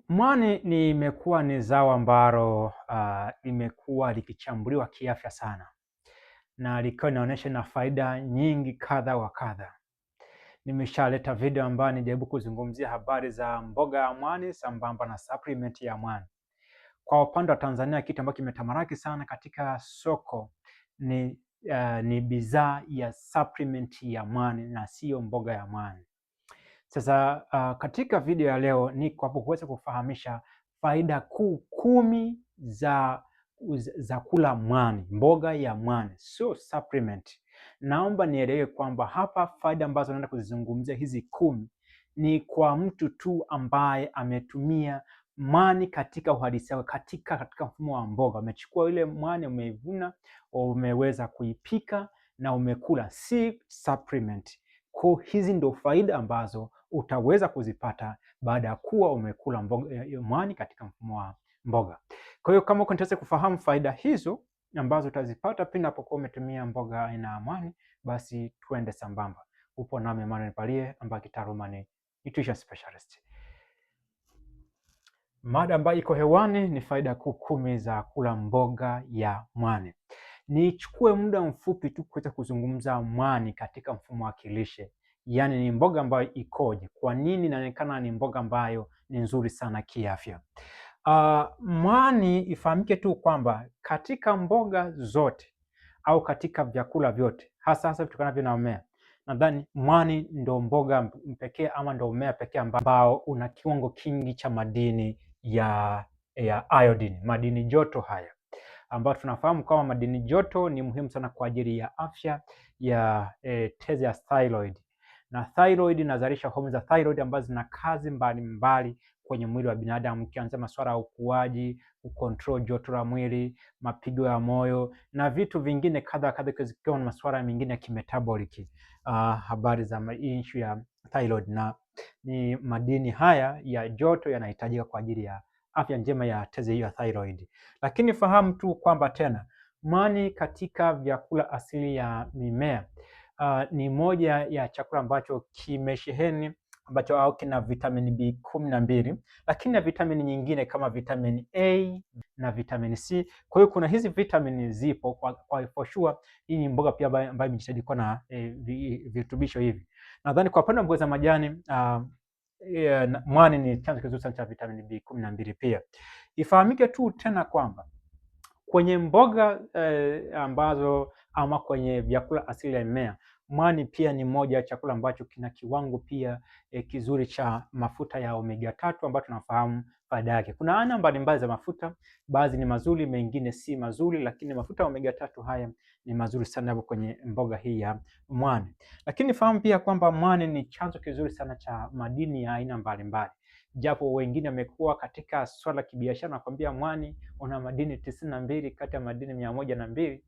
Mwani limekuwa ni zao ambalo limekuwa likichambuliwa kiafya sana na likiwa linaonyesha na faida nyingi kadha wa kadha. Nimeshaleta video ambayo nijaribu kuzungumzia habari za mboga ya mwani sambamba na supplement ya mwani. Kwa upande wa Tanzania, kitu ambacho kimetamalaki sana katika soko ni bidhaa ya supplement ya mwani na sio mboga ya mwani. Sasa katika video ya leo niko hapo kuweza kufahamisha faida kuu 10 za kula mwani, mboga ya mwani, sio supplement. Naomba nielewe kwamba hapa faida ambazo naenda kuzizungumzia hizi 10 ni kwa mtu tu ambaye ametumia mwani katika uhalisia, katika mfumo wa mboga. Umechukua ile mwani, umeivuna, umeweza kuipika na umekula, si supplement. Kwa hizi ndio faida ambazo utaweza kuzipata baada ya kuwa umekula mwani katika mfumo wa mboga. Kwa hiyo kama uko interested kufahamu faida hizo ambazo utazipata pindi unapokuwa umetumia mboga aina ya mwani, basi twende sambamba. Upo nami Emmanuel Mpalie ambaye kitaaluma ni nutrition specialist. Mada ambayo iko hewani ni faida kuu 10 za kula mboga ya mwani. Nichukue muda mfupi tu kuweza kuzungumza mwani katika mfumo wa kilishe. Yaani ni mboga ambayo ikoje? Kwa nini inaonekana ni mboga ambayo ni nzuri sana kiafya? Mwani ifahamike tu kwamba katika mboga zote au katika vyakula vyote, hasa vitokanavyo na mmea, nadhani mwani ndo mboga pekee ama ndo mmea pekee ambao una kiwango kingi cha madini ya iodine, madini joto haya ambayo tunafahamu kama madini joto ni muhimu sana kwa ajili ya afya ya tezi ya thyroid. Na thyroid inazalisha homoni za thyroid ambazo zina kazi mbalimbali kwenye mwili wa binadamu, kianzia masuala ya ukuaji, kucontrol joto la mwili, mapigo ya moyo na vitu vingine kadha kadha, zikiwa na masuala mengine ya kimetabolic. Habari za issue ya thyroid, na ni madini haya ya joto yanahitajika kwa ajili ya afya njema ya tezi hiyo ya thyroid. Lakini fahamu tu kwamba tena mwani katika vyakula asili ya mimea ni moja ya chakula ambacho kimesheheni au kina vitamini B12, lakini na vitamini nyingine kama vitamini A na vitamini C. Kwa hiyo kuna hizi vitamini zipo kwa for sure. Hii ni mboga pia ambayo imejitahidi kuwa na virutubisho hivi. Nadhani kwa upande wa mboga za majani mwani ni chanzo kizuri sana cha vitamini B12 pia. Ifahamike tu tena kwamba kwenye mboga ambazo ama kwenye vyakula asili ya mimea, mwani pia ni moja ya chakula ambacho kina kiwango pia kizuri cha mafuta ya omega 3 ambayo tunafahamu faida yake. Kuna aina mbalimbali za mafuta, baadhi ni mazuri, mengine si mazuri, lakini mafuta ya omega 3 haya ni mazuri sana hapo kwenye mboga hii ya mwani. Lakini fahamu pia kwamba mwani ni chanzo kizuri sana cha madini ya aina mbalimbali. Japo wengine wamekuwa katika swala la kibiashara nakwambia mwani una madini 92 kati ya madini 102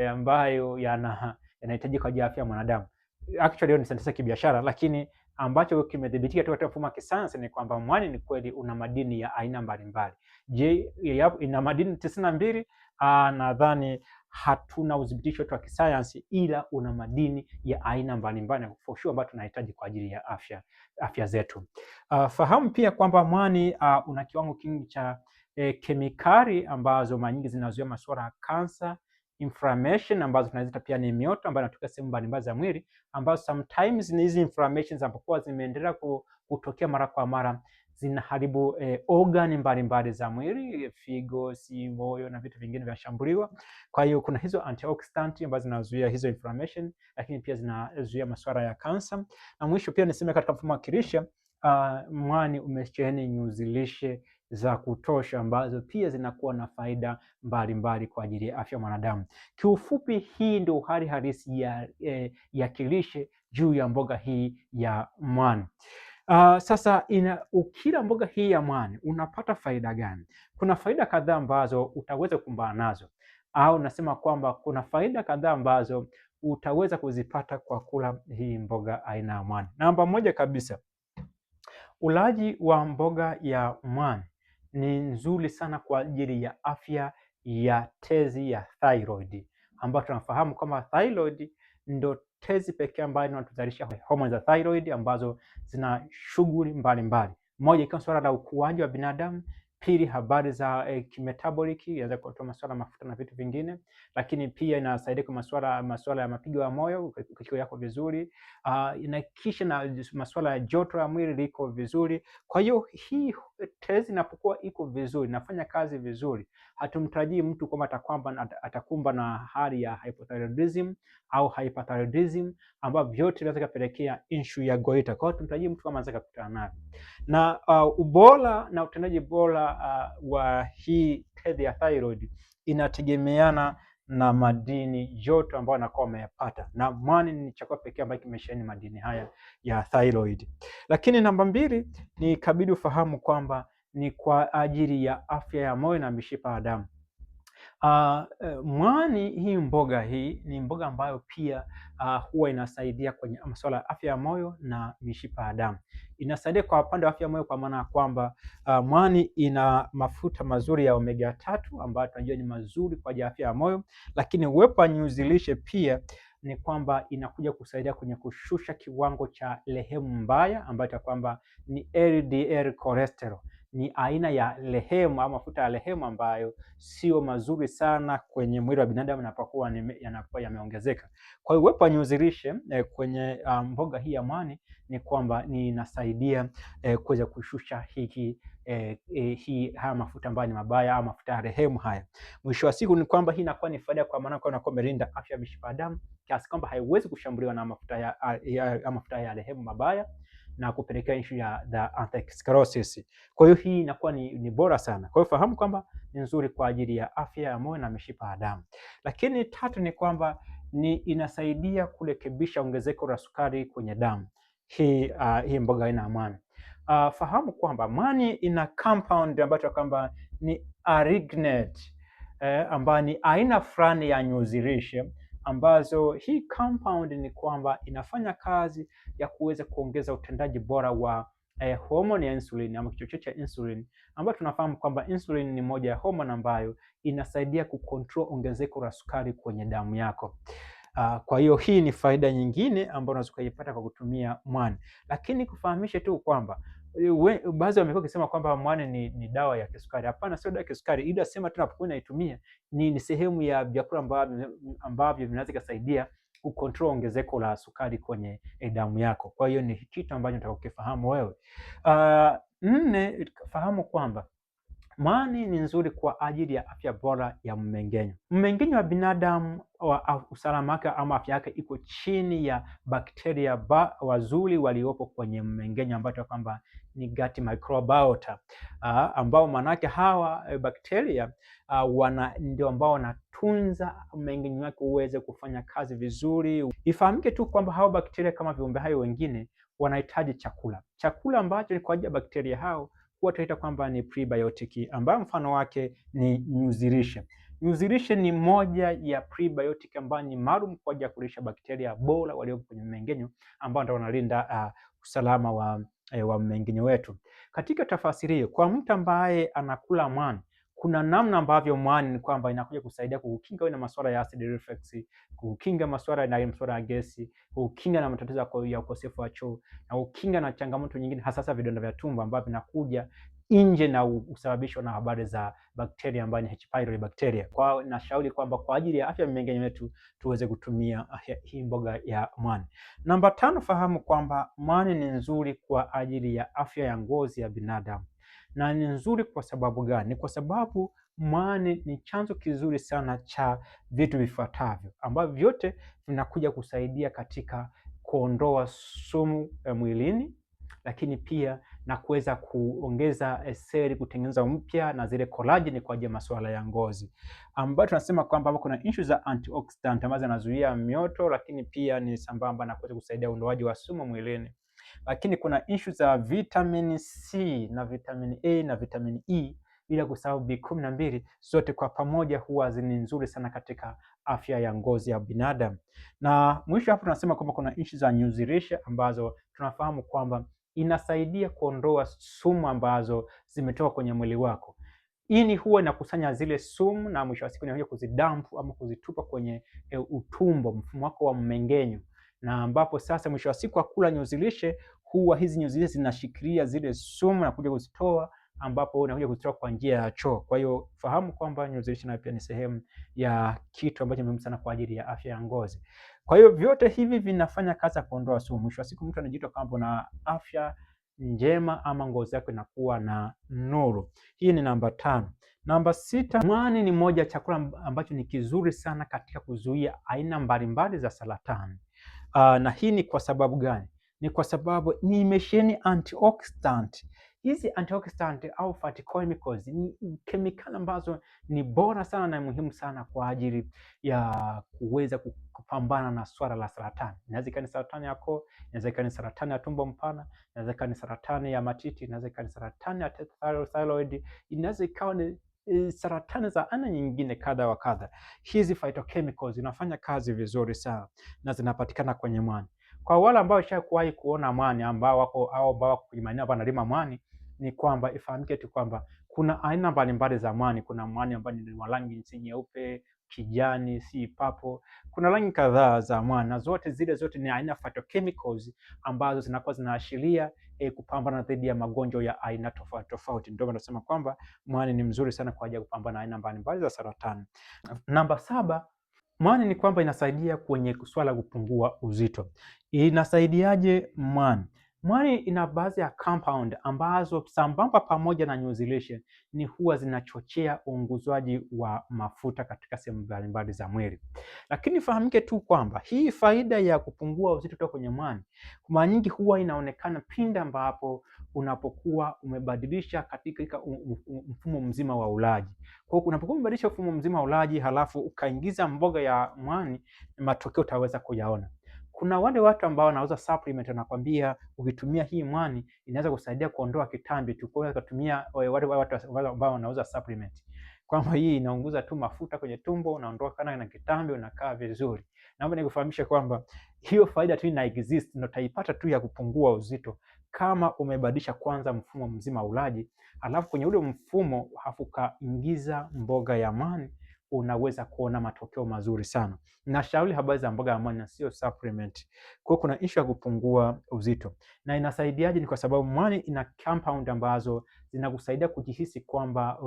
ambayo yanahitajika kwa ajili ya afya ya mwanadamu. Actually hiyo ni sentensi ya kibiashara, lakini ambacho kimedhibitika katika mfumo wa kisayansi ni kwamba mwani ni kweli una madini ya aina mbalimbali. Je, ina madini 92? Nadhani hatuna udhibitisho wa kisayansi, ila una madini ya aina mbalimbali for sure ambayo tunahitaji kwa ajili ya afya zetu. Fahamu pia kwamba mwani una kiwango kingi cha kemikali ambazo mara nyingi zinazuia masuala ya cancer, inflammation ambazo tunazita pia ni mioto ambayo inatoka sehemu mbalimbali za mwili, ambazo sometimes ni hizi inflammations ambapo zimeendelea kutokea mara kwa mara zinaharibu organ mbalimbali za mwili, figo, moyo na vitu vingine vinashambuliwa. Kwa hiyo kuna hizo antioxidant ambazo zinazuia hizo inflammation, lakini pia zinazuia masuala ya cancer. Na mwisho pia niseme katika mfumo wa kilishe mwani umesheheni nyuzi lishe za kutosha ambazo pia zinakuwa na faida mbalimbali kwa ajili ya afya ya mwanadamu. Kiufupi, hii ndio hali halisi ya kilishe juu ya mboga hii ya mwani. Sasa ukila mboga hii ya mwani unapata faida gani? Kuna faida kadhaa ambazo utaweza kukumbana nazo, au nasema kwamba kuna faida kadhaa ambazo utaweza kuzipata kwa kula hii mboga aina ya mwani. Namba moja kabisa, ulaji wa mboga ya mwani ni nzuri sana kwa ajili ya afya ya tezi ya thyroid, ambayo tunafahamu kama thyroid ndo tezi pekee ambayo inatuzalisha homoni za thyroid ambazo zina shughuli mbalimbali. moja ikiwa swala la ukuaji wa binadamu, pili habari za kimetaboliki, inaweza kutoa masuala ya mafuta na vitu vingine, lakini pia inasaidia kwa masuala ya mapigo ya moyo ikiwa yako vizuri, inahakikisha na masuala ya joto ya mwili liko vizuri. Kwa hiyo hii tezi inapokuwa iko vizuri, inafanya kazi vizuri, hatumtarajii mtu kwamba atakumbwa na hali ya hypothyroidism au hyperthyroidism, ambayo vyote vinaweza kupelekea issue ya goiter. Kwa hiyo tunahitaji mtu kama anaweza kukutana nayo. Na ubora na utendaji bora wa hii tezi ya thyroid inategemeana na madini joto ambayo anakuwa ameyapata, na mwani ni chakula pekee ambacho kimesheheni madini haya ya thyroid. Lakini namba mbili, ni kabidi ufahamu kwamba ni kwa ajili ya afya ya moyo na mishipa ya damu. Mwani, hii mboga hii ni mboga ambayo pia huwa inasaidia kwenye masuala ya afya ya moyo na mishipa ya damu. Inasaidia kwa upande wa afya ya moyo kwa maana ya kwamba mwani ina mafuta mazuri ya omega 3 ambayo tunajua ni mazuri kwa ajili ya afya ya moyo, lakini uwepo wa nyuzi lishe pia ni kwamba inakuja kusaidia kwenye kushusha kiwango cha lehemu mbaya ambayo kwamba ni LDL cholesterol. Ni aina ya lehemu au mafuta ya lehemu ambayo sio mazuri sana kwenye mwili wa binadamu yanapokuwa yameongezeka. Kwa hiyo uwepo wa nyuzi lishe kwenye mboga hii ya mwani ni kwamba inasaidia kuweza kushusha haya mafuta ambayo ni mabaya au mafuta ya lehemu haya. Mwisho wa siku ni kwamba hii inakuwa ni faida kwa maana kwamba imelinda afya ya mishipa ya damu kiasi kwamba haiwezi kushambuliwa na mafuta ya lehemu mabaya na kupelekea issue ya the atherosclerosis. Kwa hiyo hii inakuwa ni bora sana. Kwa hiyo fahamu kwamba ni nzuri kwa ajili ya afya ya moyo na mishipa ya damu. Lakini tatu ni kwamba inasaidia kurekebisha ongezeko la sukari kwenye damu. Hii mboga aina ya mwani. Fahamu kwamba mwani ina compound ambayo kwamba ni aragonite, ambayo ni aina fulani ya nyuzi lishe ambazo hii compound ni kwamba inafanya kazi ya kuweza kuongeza utendaji bora wa homoni ya insulin ama kichocheo cha insulin, ambayo tunafahamu kwamba insulin ni moja ya homoni ambayo inasaidia kucontrol ongezeko la sukari kwenye damu yako. Kwa hiyo hii ni faida nyingine ambayo unaweza kuipata kwa kutumia mwani. Lakini kufahamishe tu kwamba baadhi wamekuwa wakisema kwamba mwani ni dawa ya kisukari. Hapana, sio dawa ya kisukari, ila sema tunapokuwa naitumia ni sehemu ya vyakula ambavyo vinaweza kusaidia kucontrol ongezeko la sukari kwenye damu yako. Kwa hiyo ni kitu ambacho nataka ukifahamu wewe. Nne, fahamu kwamba mwani ni nzuri kwa ajili ya afya bora ya mmeng'enyo. Mmeng'enyo wa binadamu usalama wake ama afya yake iko chini ya bakteria wazuri waliopo kwenye mmeng'enyo ambao kwamba ni gut microbiota, ambao manake hawa bakteria ndio ambao wanatunza mmeng'enyo wake uweze kufanya kazi vizuri. Ifahamike tu kwamba hawa bakteria kama viumbe hayo wengine wanahitaji chakula ambacho ni kwa ajili ya bakteria hao huwa tunaita kwamba ni prebiotic, ambayo mfano wake ni nyuzi lishe. Nyuzi lishe ni moja ya prebiotic ambayo ni maalum kwa ajili ya kulisha bakteria bora waliopo kwenye mmeng'enyo ambao ndio wanalinda usalama wa mmeng'enyo wetu. Katika tafasiri hiyo, kwa mtu ambaye anakula mwani, kuna namna ambavyo mwani ni kwamba inakuja kusaidia kukinga na masuala ya acid reflux, kukinga masuala ya gesi, kukinga na matatizo ya ukosefu wa choo, na kukinga na changamoto nyingine hasa vidonda vya tumbo ambavyo vinakuja nje na usababishwa na habari za bakteria ambayo ni H. pylori bacteria. Kwa nashauri kwamba kwa ajili ya afya ya mmeng'enyo wetu tuweze kutumia hii mboga ya mwani. Namba 5, fahamu kwamba mwani ni nzuri kwa ajili ya afya ya ngozi ya binadamu. Na ni nzuri kwa sababu gani? Ni kwa sababu mwani ni chanzo kizuri sana cha vitu vifuatavyo ambavyo vyote vinakuja kusaidia katika kuondoa sumu mwilini, lakini pia na kuweza kuongeza seli kutengeneza mpya na zile collagen kwa ajili ya masuala ya ngozi, ambayo tunasema kwamba kuna issue za antioxidant ambazo zinazuia mioto, lakini pia ni sambamba na kuweza kusaidia uondoaji wa sumu mwilini. Lakini kuna issue za vitamin C na vitamin A na vitamin E, bila kusahau B12, zote kwa pamoja huwa ni nzuri sana katika afya ya ngozi ya binadamu. Na mwisho hapo tunasema kwamba kuna issue za nyuzi lishe ambazo tunafahamu kwamba inasaidia kuondoa sumu ambazo zimetoka kwenye mwili wako. Ini huwa inakusanya zile sumu na mwisho wa siku inakuja kuzidampu ama kuzitupa kwenye utumbo, mfumo wako wa mmeng'enyo, na ambapo sasa mwisho wa siku akula nyuzi lishe huwa hizi nyuzi zile zinashikilia zile sumu na kuja kuzitoa, ambapo unakuja kuzitoa kwa njia ya choo. Kwa hiyo fahamu kwamba nyuzi lishe nayo pia ni sehemu ya kitu ambacho muhimu sana kwa ajili ya afya ya ngozi. Kwa hiyo vyote hivi vinafanya kazi ya kuondoa sumu. Mwisho wa siku mtu anajiita kwamba na afya njema ama ngozi yako inakuwa na nuru. Hii ni namba 5. Namba 6, mwani ni moja ya chakula ambacho ni kizuri sana katika kuzuia aina mbalimbali za saratani. Na hii ni kwa sababu gani? Ni kwa sababu ni imesheheni antioxidant. Hizi antioxidant au phytochemicals ni kemikali ambazo ni bora sana na muhimu sana kwa ajili ya kuweza kupambana na swala la saratani. Inaweza ikawa ni saratani ya koo, inaweza ikawa ni saratani ya tumbo mpana, inaweza ikawa ni saratani ya matiti, inaweza ikawa ni saratani ya thyroid, inaweza ikawa ni saratani za aina nyingine kadha wa kadha. Hizi phytochemicals zinafanya kazi vizuri sana na zinapatikana kwenye mwani. Kwa wale ambao washawahi kuona mwani ambao wako kwenye maeneo ambayo wanalima mwani, ni kwamba ifahamike tu kwamba kuna aina mbalimbali za mwani. Kuna mwani ambao ni wa rangi nyeupe, kijani, si papo. Kuna rangi kadhaa za mwani na zote ni aina phytochemicals ambazo zinakuwa zinaashiria kupambana dhidi ya magonjwa ya aina tofauti tofauti. Ndio maana nasema kwamba mwani ni mzuri sana kwa ajili ya kupambana na aina mbalimbali za saratani. Namba 7, mwani ni kwamba inasaidia kwenye swala kupungua uzito. Inasaidiaje mwani? Mwani ina baadhi ya compound ambazo sambamba pamoja na nyuzi lishe ni huwa zinachochea uongezwaji wa mafuta katika sehemu mbalimbali za mwili. Lakini fahamike tu kwamba hii faida ya kupungua uzito kutoka kwenye mwani mara nyingi huwa inaonekana pindi ambapo unapokuwa umebadilisha katika mfumo mzima wa ulaji. Kwa hiyo unapokuwa umebadilisha mfumo mzima wa ulaji halafu ukaingiza mboga ya mwani, matokeo utaweza kuyaona. Kuna wale watu ambao wanauza supplement wanakwambia ukitumia hii mwani inaweza kusaidia kuondoa kitambi tu. Kwa hiyo kutumia wale watu ambao wanauza supplement kwamba hii inaunguza tu mafuta kwenye tumbo, unaondoka na kitambi, unakaa vizuri. Naomba nikufahamishe kwamba hiyo faida tu ina exist na utaipata tu ya kupungua uzito kama umebadilisha kwanza mfumo mzima wa ulaji, alafu kwenye ule mfumo kaingiza mboga ya mwani, unaweza kuona matokeo mazuri sana. Nashauri habari za mboga ya mwani na sio supplement. Kwa hiyo kuna issue ya kupungua uzito. Na inasaidiaje? Ni kwa sababu mwani ina compound ambazo zinakusaidia kujihisi kwamba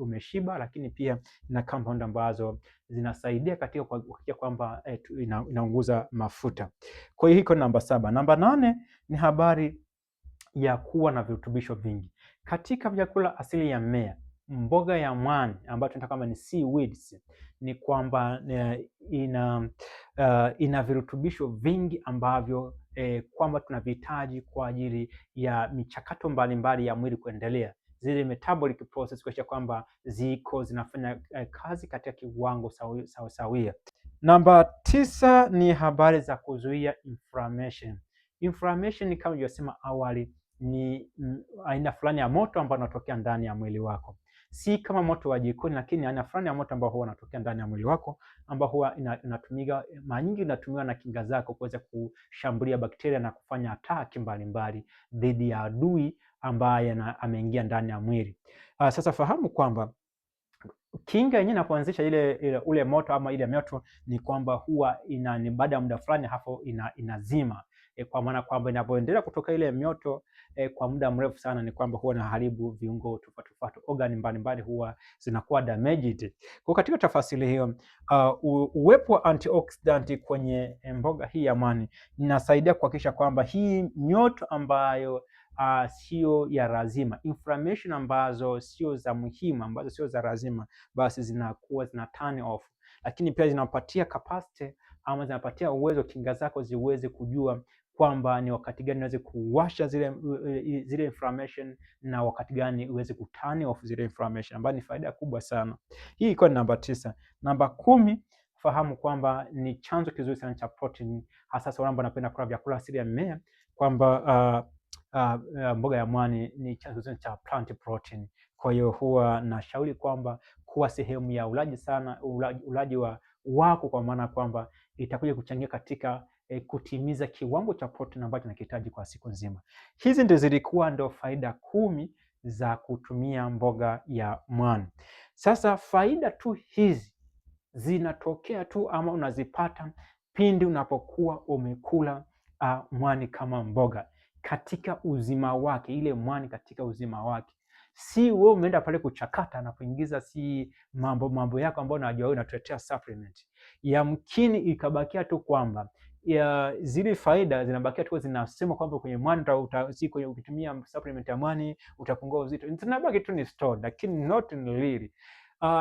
umeshiba, lakini pia ina compound ambazo zinasaidia katika kuhakikisha kwamba inaunguza mafuta. Kwa hiyo hiko namba 7. Namba 8 ni habari ya kuwa na virutubisho vingi. Katika vyakula asili ya mmea, mboga ya mwani ambayo tunaita kama ni seaweeds, ni kwamba ina virutubisho vingi ambavyo kwamba tunavihitaji kwa ajili ya michakato mbalimbali ya mwili kuendelea, zile metabolic process, kuhakikisha kwamba zinafanya kazi katika kiwango sawia. Namba 9 ni habari za kuzuia inflammation. Inflammation kama nilivyosema awali ni aina fulani ya moto ambao unatokea ndani ya mwili wako. Si kama moto wa jikoni, lakini aina fulani ya moto ambao huwa unatokea ndani ya mwili wako, ambao huwa inatumika mara nyingi, inatumiwa na kinga zako kuweza kushambulia bakteria na kufanya ataki mbalimbali dhidi ya adui ambaye ameingia ndani ya mwili. Sasa fahamu kwamba kinga yenyewe inapoanzisha ule moto ama ile moto ni kwamba huwa ni baada ya muda fulani hapo inazima. Kwa maana kwamba inapoendelea kutoka ile mioto kwa muda mrefu sana, ni kwamba huwa inaharibu viungo tofauti, organ mbalimbali huwa zinakuwa damaged. Kwa katika tafasiri hiyo, uwepo wa antioxidant kwenye mboga hii ya mwani inasaidia kuhakikisha kwamba hii mioto ambayo sio ya lazima, inflammation ambazo sio za muhimu, ambazo sio za lazima, basi zinakuwa zina turn off. Lakini pia zinapatia capacity ama zinapatia uwezo kinga zako ziweze kujua kwamba ni wakati gani uweze kuwasha zile inflammation na wakati gani uweze kuturn off zile inflammation, ambayo ni faida kubwa sana. Hii iko ni namba 9. Namba 10, fahamu kwamba ni chanzo kizuri sana cha protein, hasa wale ambao wanapenda kula vyakula asili ya mimea, kwamba mboga ya mwani ni chanzo cha plant protein. Kwa hiyo huwa nashauri kwamba kuwa sehemu ya ulaji wako, kwa maana kwamba itakuja kuchangia katika kutimiza kiwango cha protein ambacho tunahitaji kwa siku nzima. Hizi ndo faida 10 za kutumia mboga ya mwani. Sasa faida tu hizi zinatokea tu ama unazipata pindi unapokuwa umekula mwani kama mboga. katika uzima wake, ile mwani katika uzima wake. Si wewe umeenda pale kuchakata na kuingiza si mambo yako ambayo unajua wewe unatuletea supplement. Yamkini ikabakia tu kwamba zile faida zinabakia tu zinasema kwamba kwenye mwani ukitumia supplement ya mwani utapungua uzito. Zinabaki tu ni stored, lakini not really.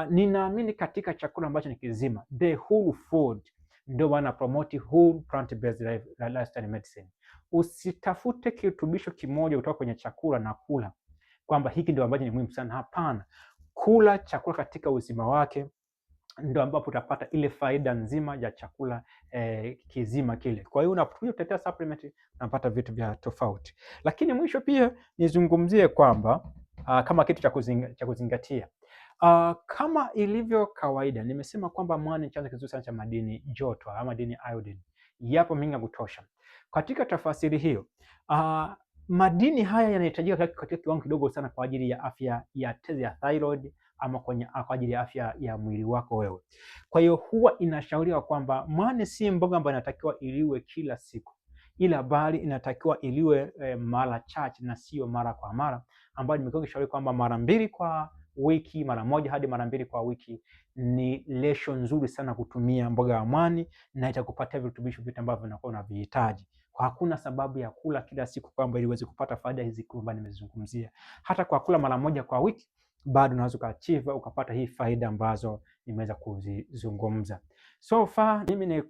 Ninaamini katika chakula ambacho ni kizima, the whole food, ndio wana promote whole plant-based lifestyle medicine. Usitafute kirutubisho kimoja kutoka kwenye chakula na kula kwamba hiki ndio ambacho ni muhimu sana. Hapana, kula chakula katika uzima wake, ndio ambapo utapata ile faida nzima ya chakula kizima kile. Kwa hiyo unapokuja kutetea supplement unapata vitu vya tofauti. Lakini mwisho pia nizungumzie kwamba kama kitu cha kuzingatia, kama ilivyo kawaida, nimesema kwamba mwani ni chanzo kizuri sana cha madini joto ama madini iodine, yapo mengi ya kutosha. Katika tafasiri hiyo, madini haya yanahitajika katika kiwango kidogo sana kwa ajili ya afya ya tezi ya thyroid ama kwa ajili ya afya ya mwili wako wewe. Kwa hiyo huwa inashauriwa kwamba mwani si mboga ambayo inatakiwa iliwe kila siku, ila bali inatakiwa iliwe mara chache na sio mara kwa mara, ambayo nimekuwa nikishauri kwamba mara 2 kwa wiki, mara 1 hadi mara 2 kwa wiki ni lesho nzuri sana kutumia mboga ya mwani, na itakupatia virutubisho vyote ambavyo unakuwa unavihitaji. Hakuna sababu ya kula kila siku kwamba ili uweze kupata faida hizi kwamba nimezungumzia. Hata kwa kula mara 1 kwa wiki bado unaweza ukaachieve ukapata hii faida ambazo nimeweza kuzizungumza. So far mimi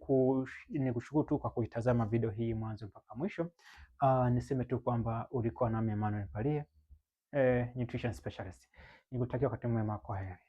nikushukuru tu kwa kuitazama video hii mwanzo mpaka mwisho. Niseme tu kwamba ulikuwa nami Emmanuel Mpalie, nutrition specialist. Nikutakia wakati mwema, kwa heri.